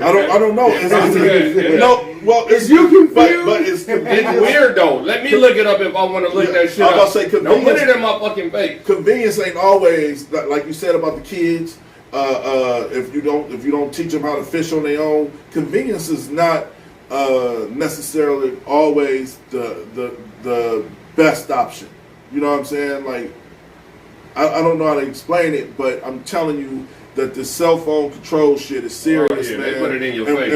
I don't know. It's you confused, but it's weird though. Let me look it up if I want to look that shit up. I'm about to say don't put it in my fucking face. Convenience ain't always like you said about the kids. If you don't teach them how to fish on their own, convenience is not necessarily always the best option. You know what I'm saying? Like I don't know how to explain it, but I'm telling you that the cell phone control shit is serious, man. They put it in your face.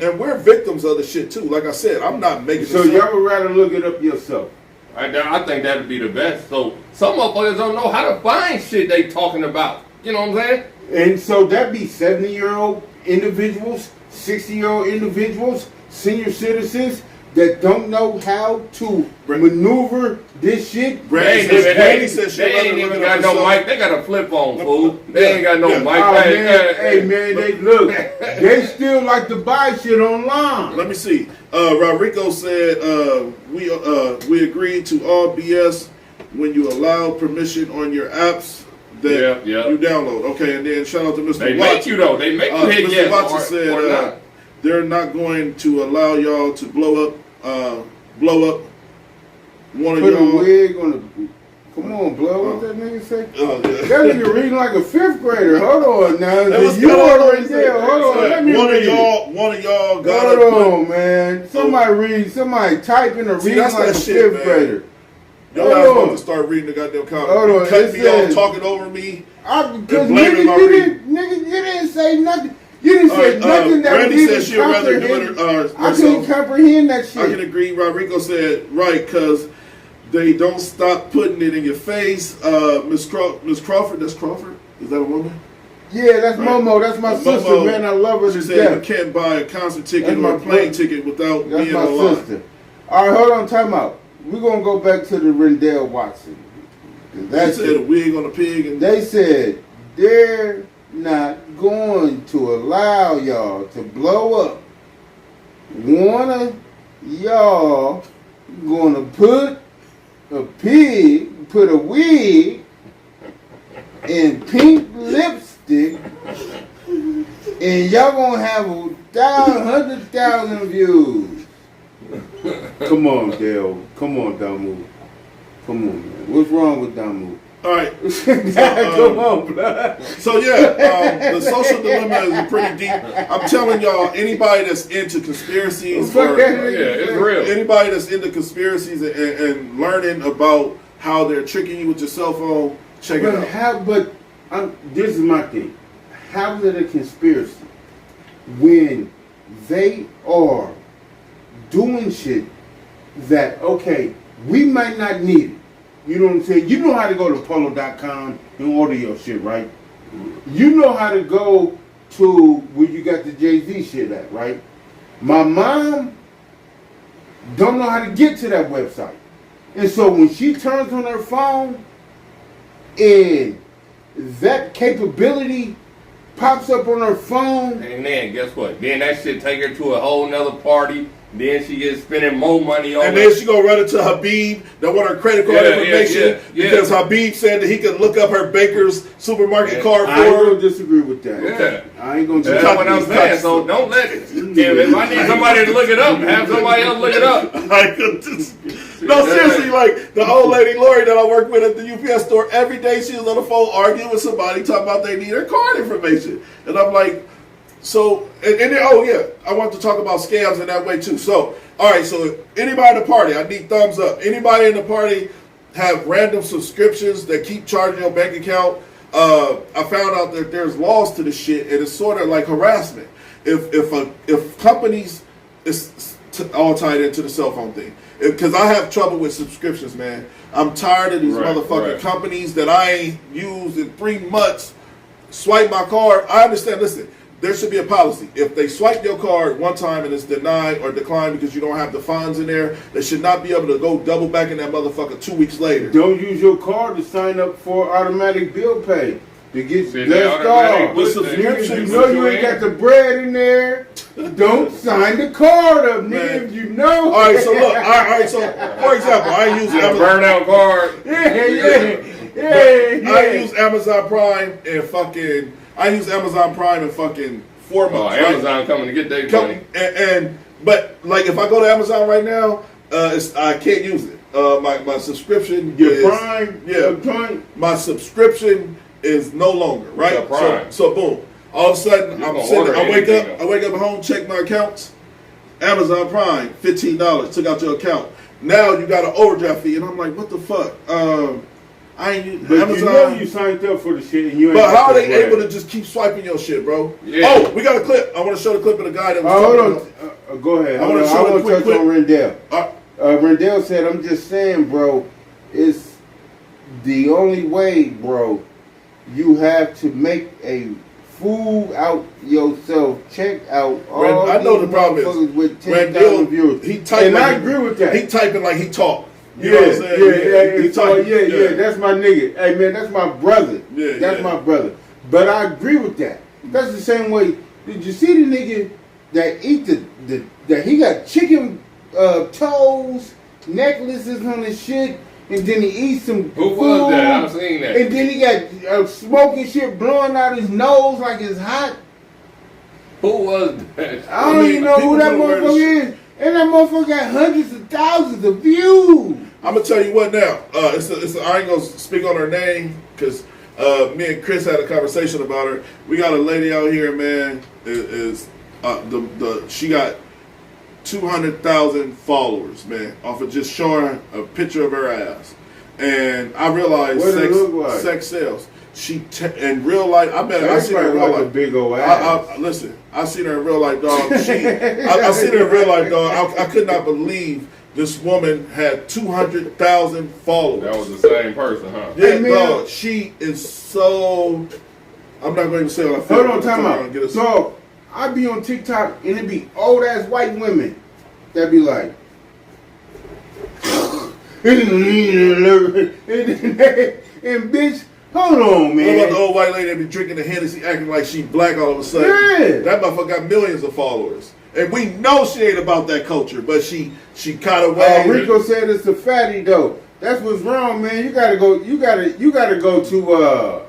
And we're victims of the shit too. Like I said, I'm not making. So y'all would rather look it up yourself? I think that'd be the best. So some motherfuckers don't know how to find shit they talking about. You know what I'm saying? And so that'd be 70-year-old individuals, 60-year-old individuals, senior citizens that don't know how to maneuver this shit. They ain't even got no mic. They got a flip phone, fool. They ain't got no mic. Hey man, they still like to buy shit online. Let me see. Rodrigo said we agreed to all BS when you allow permission on your apps that you download. Okay, and then shout out to Mr. They Watson. make you though. They make you hit Mr. yes Watson said or not. they're not going to allow y'all to blow up one of Put y'all. a wig on the. Come on, blood. What that nigga say? Oh, yeah. That nigga reading like a 5th grader. Hold on now. That was You good. are Rendell. Hold on. Let me One read of y'all got Hold on, man. Somebody typing or reading like a 5th grader. Y'all guys supposed to start reading the goddamn comments. Hold on. Cut me off, talking over me. Because nigga, you didn't say nothing. You didn't say nothing that Brandy we said she'd rather do it. I couldn't comprehend that shit. I can agree. Rodrigo said right because they don't stop putting it in your face. Miss Crawford, that's Crawford. Is that a woman? Yeah, that's right. Momo. That's my sister, Momo, man. I love her. She said you can't buy a concert ticket or a plane ticket without being my online. Sister. All right, hold on. Time out. We're gonna go back to the Rendell Watson. They said a wig on a pig, and they said they're not going to allow y'all to blow up. One of y'all gonna put a wig and pink lipstick, and y'all gonna have 100,000 views. Come on, Dale. Come on, Damu. Come on, man. What's wrong with Damu? All right. Come on, blood. So yeah, the social dilemma is pretty deep. I'm telling y'all, anybody that's into conspiracies or it's real. Anybody that's into conspiracies and learning about how they're tricking you with your cell phone, check it out. This is my thing. How is it a conspiracy when they are doing shit that, okay, we might not need it. You know what I'm saying? You know how to go to polo.com and order your shit, right? You know how to go to where you got the Jay-Z shit at, right? My mom don't know how to get to that website. And so when she turns on her phone and that capability pops up on her phone. And then guess what? Then that shit take her to a whole nother party. Then she gets spending more money on it. And then she gonna run into Habib that want her credit card information because Habib said that he could look up her baker's supermarket card for her. I ain't gonna disagree with that. Okay. I ain't gonna That's what I'm saying. So don't let it. If I need somebody to look it up, have somebody else look it up. No, seriously, like the old lady Lori that I work with at the UPS store, every day she was on the phone arguing with somebody talking about they need her card information. And I'm like, so, and then, oh yeah, I want to talk about scams in that way too. So, all right, so anybody in the party, I need thumbs up. Anybody in the party have random subscriptions that keep charging your bank account? I found out that there's laws to this shit, and it's sort of like harassment. If companies, it's all tied into the cell phone thing. Because I have trouble with subscriptions, man. I'm tired of these motherfucking companies that I ain't used in 3 months. Swipe my card. I understand. Listen. There should be a policy. If they swipe your card one time and it's denied or declined because you don't have the funds in there, they should not be able to go double back in that motherfucker 2 weeks later. Don't use your card to sign up for automatic bill pay. To get blessed off. With subscriptions, You know you ain't got the bread in there. Don't sign the card up, nigga, if you know. All right, so look. All right, so for example, I use burnout card. I use Amazon Prime and fucking. I use Amazon Prime in fucking 4 months. Oh, Amazon coming to get their money. But like if I go to Amazon right now, I can't use it. My subscription. Prime. My subscription is no longer right. Prime. So boom. All of a sudden I wake up at home, check my accounts. Amazon Prime, $15 took out your account. Now you got an overdraft fee, and I'm like, what the fuck? I ain't but Amazon. You know you signed up for the shit, and you ain't. But how are they able to just keep swiping your shit, bro? Yeah. Oh, we got a clip. I want to show the clip of the guy that was. Hold on. Go ahead. I want to touch on Rendell. Rendell said, "I'm just saying, bro. It's the only way, bro. You have to make a fool out yourself. Check out all I know the problem is with 10,000 viewers. He typing, and I agree with that. He typing like he talk. You know what I'm saying? Yeah. That's my nigga. Hey man, that's my brother. That's my brother. But I agree with that. That's the same way. Did you see the nigga that eat that he got chicken toes, necklaces on his shit, and then he eats some food. Who was that? I've seen that. And then he got smoking shit blowing out his nose like it's hot. Who was that? I don't even know who that motherfucker is. And that motherfucker got hundreds of thousands of views. I'm gonna tell you what now. I ain't gonna speak on her name because me and Chris had a conversation about her. We got a lady out here, man. She got 200,000 followers, man, off of just showing a picture of her ass. And I realized sex sells. In real life, I seen her in real life. A big old ass. Listen, I seen her in real life, dog. I seen her in real life, dog. I could not believe this woman had 200,000 followers. That was the same person, huh? Yeah, dog. She is so. I'm not going to say what I feel. Hold on, time out. So I be on TikTok and it be old ass white women that be like, and bitch. Hold on, man. What about the old white lady that be drinking the Hennessy acting like she black all of a sudden? Yeah. That motherfucker got millions of followers. And we know she ain't about that culture, but she caught away. Rico said it's a fatty though. That's what's wrong, man. You gotta go to you gotta go to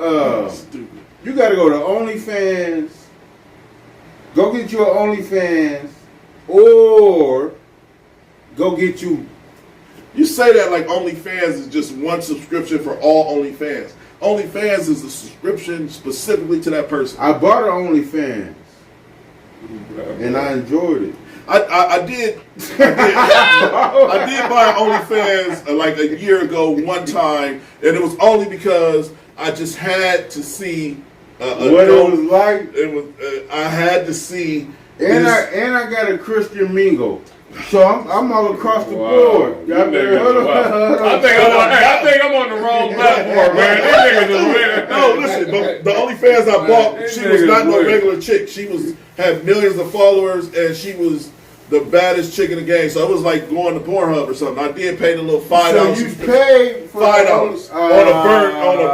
OnlyFans. Go get you an OnlyFans or go get you. You say that like OnlyFans is just one subscription for all OnlyFans. OnlyFans is a subscription specifically to that person. I bought an OnlyFans and I enjoyed it. I did buy OnlyFans like a year ago one time, and it was only because I just had to see what it was like. It was I had to see. And I got a Christian Mingle. So I'm all across the board. I think I'm on the wrong platform, man. These niggas is weird. No, listen, but the OnlyFans I bought, she was not no regular chick. She had millions of followers, and she was the baddest chick in the game. So it was like going to Pornhub or something. I did pay the little $5. So you paid for $5 on a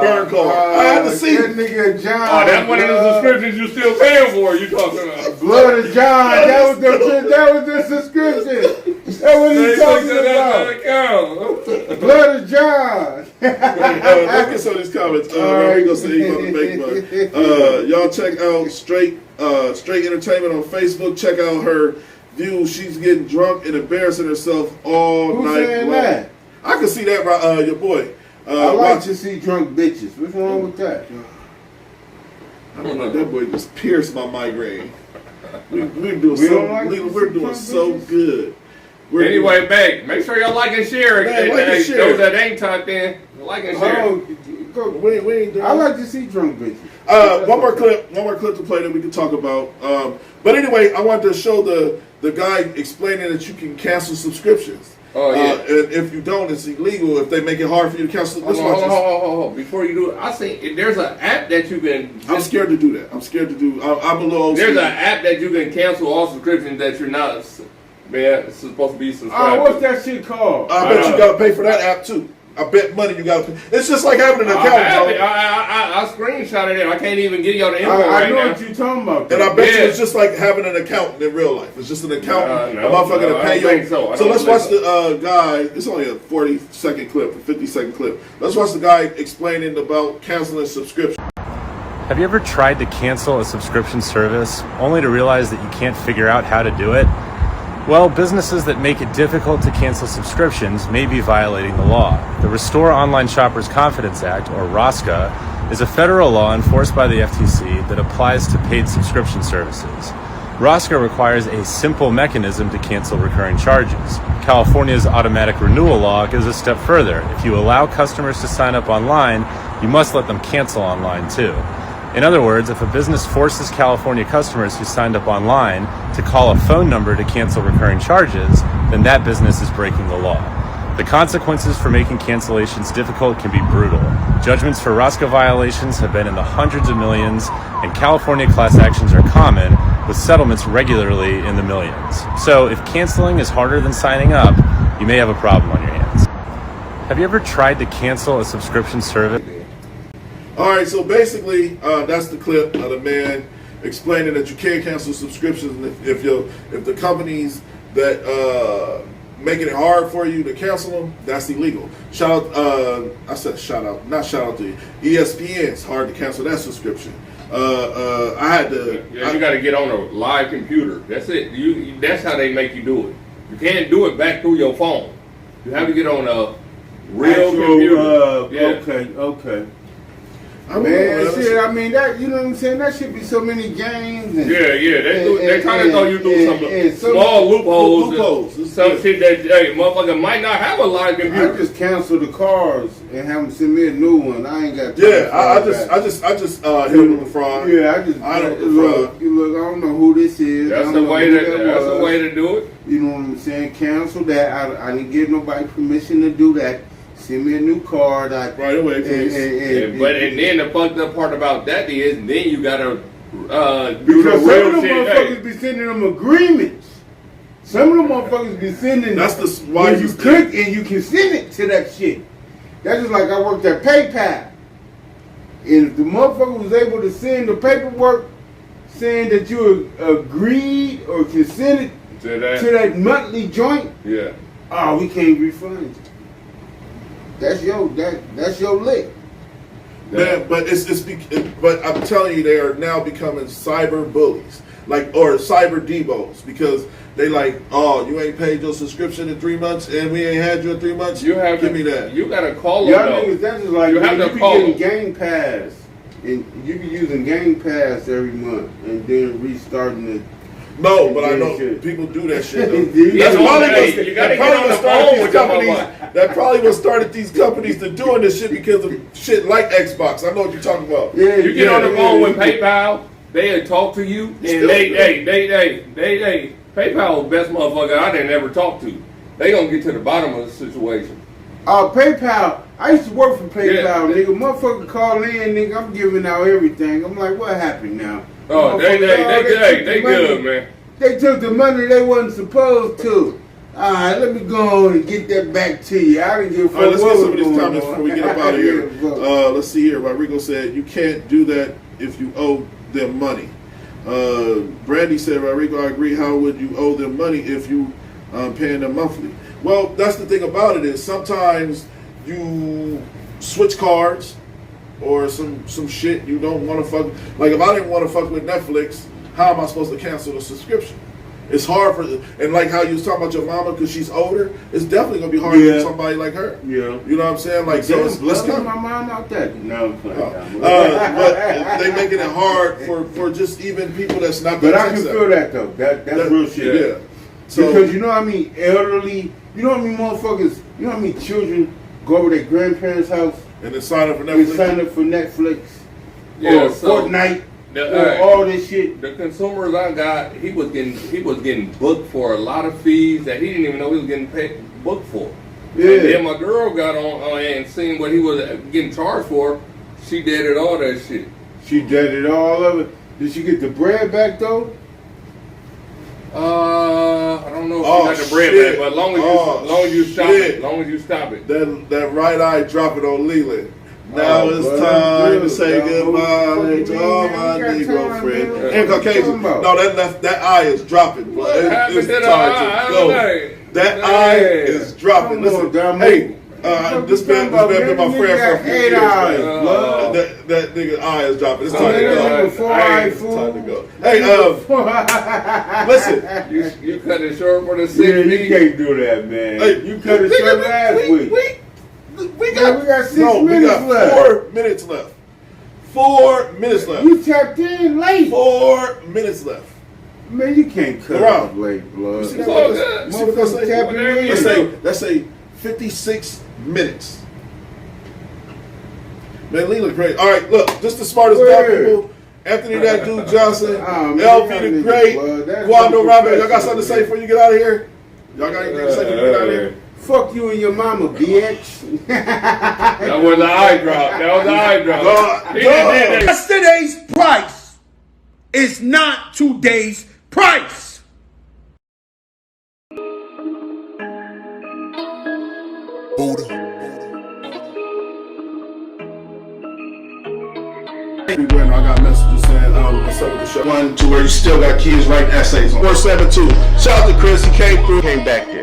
burn card. I had to see that nigga John. Oh, that's one of the subscriptions you still paying for. You talking about? Blood of John. That was the subscription. That's what he's talking about. Blood of John. Let's get some of these comments. We're gonna say he's about to make money. Y'all check out Straight Entertainment on Facebook. Check out her view. She's getting drunk and embarrassing herself all night long. That? I can see that, your boy. I like to see drunk bitches. What's wrong with that? I don't know. That boy just pierced my migraine. We're doing so good. Anyway, make sure y'all like and share. Those that ain't typed in, like and share. I like to see drunk bitches. One more clip to play that we can talk about. But anyway, I wanted to show the guy explaining that you can cancel subscriptions. Oh yeah. And if you don't, it's illegal if they make it hard for you to cancel. Hold on. Before you do it, I think there's an app that you can. I'm scared to do that. I'm a little old. There's an app that you can cancel all subscriptions that you're not, man, it's supposed to be subscribed. What's that shit called? I bet you gotta pay for that app too. I bet money you gotta pay. It's just like having an account. I screenshotted it. I can't even get y'all the info right now. I know what you're talking about. And I bet you it's just like having an accountant in real life. It's just an accountant. A motherfucker to pay you. So let's watch the guy. It's only a 40-second clip, a 50-second clip. Let's watch the guy explaining about canceling subscription. Have you ever tried to cancel a subscription service only to realize that you can't figure out how to do it? Well, businesses that make it difficult to cancel subscriptions may be violating the law. The Restore Online Shoppers Confidence Act, or ROSCA, is a federal law enforced by the FTC that applies to paid subscription services. ROSCA requires a simple mechanism to cancel recurring charges. California's automatic renewal law goes a step further. If you allow customers to sign up online, you must let them cancel online too. In other words, if a business forces California customers who signed up online to call a phone number to cancel recurring charges, then that business is breaking the law. The consequences for making cancellations difficult can be brutal. Judgments for ROSCA violations have been in the hundreds of millions, and California class actions are common, with settlements regularly in the millions. So if canceling is harder than signing up, you may have a problem on your hands. Have you ever tried to cancel a subscription service? All right, so basically, that's the clip of the man explaining that you can't cancel subscriptions if the companies that making it hard for you to cancel them, that's illegal. Not shout out to ESPN. It's hard to cancel that subscription. I had to. Yeah, you got to get on a live computer. That's it. That's how they make you do it. You can't do it back through your phone. You have to get on a real computer. Okay. Man, shit, I mean, that, you know what I'm saying? That should be so many games. And, they kind of thought you do some small loopholes. Some shit that, motherfucker might not have a live computer. I just cancel the cards and have them send me a new one. I ain't got time. Yeah, I just hit them with the fraud. Yeah, look, I don't know who this is. That's the way to do it. You know what I'm saying? Cancel that. I didn't give nobody permission to do that. Send me a new card. Right away, please. And then the fucked up part about that is, then you gotta do because the real some of them shit. motherfuckers be sending them agreements. Some of them motherfuckers be sending. That's the when you click and you can send it to that shit. That's just like I worked at PayPal, and if the motherfucker was able to send the paperwork saying that you agreed or consented to that monthly joint, we can't refund you. That's your lick. Man, but but I'm telling you, they are now becoming cyber bullies, or cyber debos, because they like, oh, you ain't paid your subscription in 3 months, and we ain't had you in 3 months. You have give me that. You gotta call them. Y'all niggas, that's just like you have to be call getting Game Pass, and you be using Game Pass every month, and then restarting it. No, but I know people do that shit. That probably what started these companies to doing this shit because of shit like Xbox. I know what you're talking about. Yeah, you get on the phone with PayPal, they'll talk to you, and they PayPal the best motherfucker I didn't ever talk to. They gonna get to the bottom of the situation. PayPal. I used to work for PayPal, nigga. Motherfucker call in, nigga. I'm giving out everything. I'm like, what happened now? Oh, they good, man. They took the money they wasn't supposed to. All right, let me go on and get that back to you. I didn't give a fuck. All right, let's get some of these comments before we get up out of here. Let's see here. Rodrigo said, you can't do that if you owe them money. Brandy said, Rodrigo, I agree. How would you owe them money if you paying them monthly? Well, that's the thing about it is sometimes you switch cards or some shit you don't want to fuck. Like if I didn't want to fuck with Netflix, how am I supposed to cancel the subscription? It's hard and like how you was talking about your mama because she's older, it's definitely gonna be hard for somebody like her. Yeah, you know what I'm saying? Like, so let's come. My mom out there. No, but they making it hard for just even people that's not. But I can feel that though. That's real shit. Yeah. So, because you know what I mean, elderly. You know what I mean, motherfuckers. You know what I mean, children go over their grandparents' house and then sign up for Netflix. Or Fortnite. All this shit. The consumers I got, he was getting booked for a lot of fees that he didn't even know he was getting booked for. Yeah. And then my girl got on and seen what he was getting charged for. She deaded all that shit. She deaded all of it. Did she get the bread back though? I don't know if she got the bread back, but long as you stop it. That right eye drop it on Leland. Now it's time to say goodbye to all my Negro friends. And Caucasian. No, that eye is dropping. It's time to go. That eye is dropping. Listen, hey, this man been my friend for a few years. That nigga eye is dropping. It's time to go. It's time to go. Hey, listen. You cut it short for the 6 Yeah, you can't do that, man. Hey, you cut it short last week. We got 6 minutes left. 4 minutes left. 4 minutes left. You tapped in late. 4 minutes left. Man, you can't cut off late, blood. Let's say 56 minutes. Man, Leland great. All right, look, just the smartest black people. Anthony that dude Johnson, LP the Great, Quando Robert. Y'all got something to say before you get out of here? Y'all got anything to say before you get out of here? Fuck you and your mama, bitch. That was an eye drop. Yesterday's price is not today's price. Everywhere, I got messages saying, what's up with the show? 1 to where you still got kids writing essays on. 472. Shout out to Chris, he came through, came back there.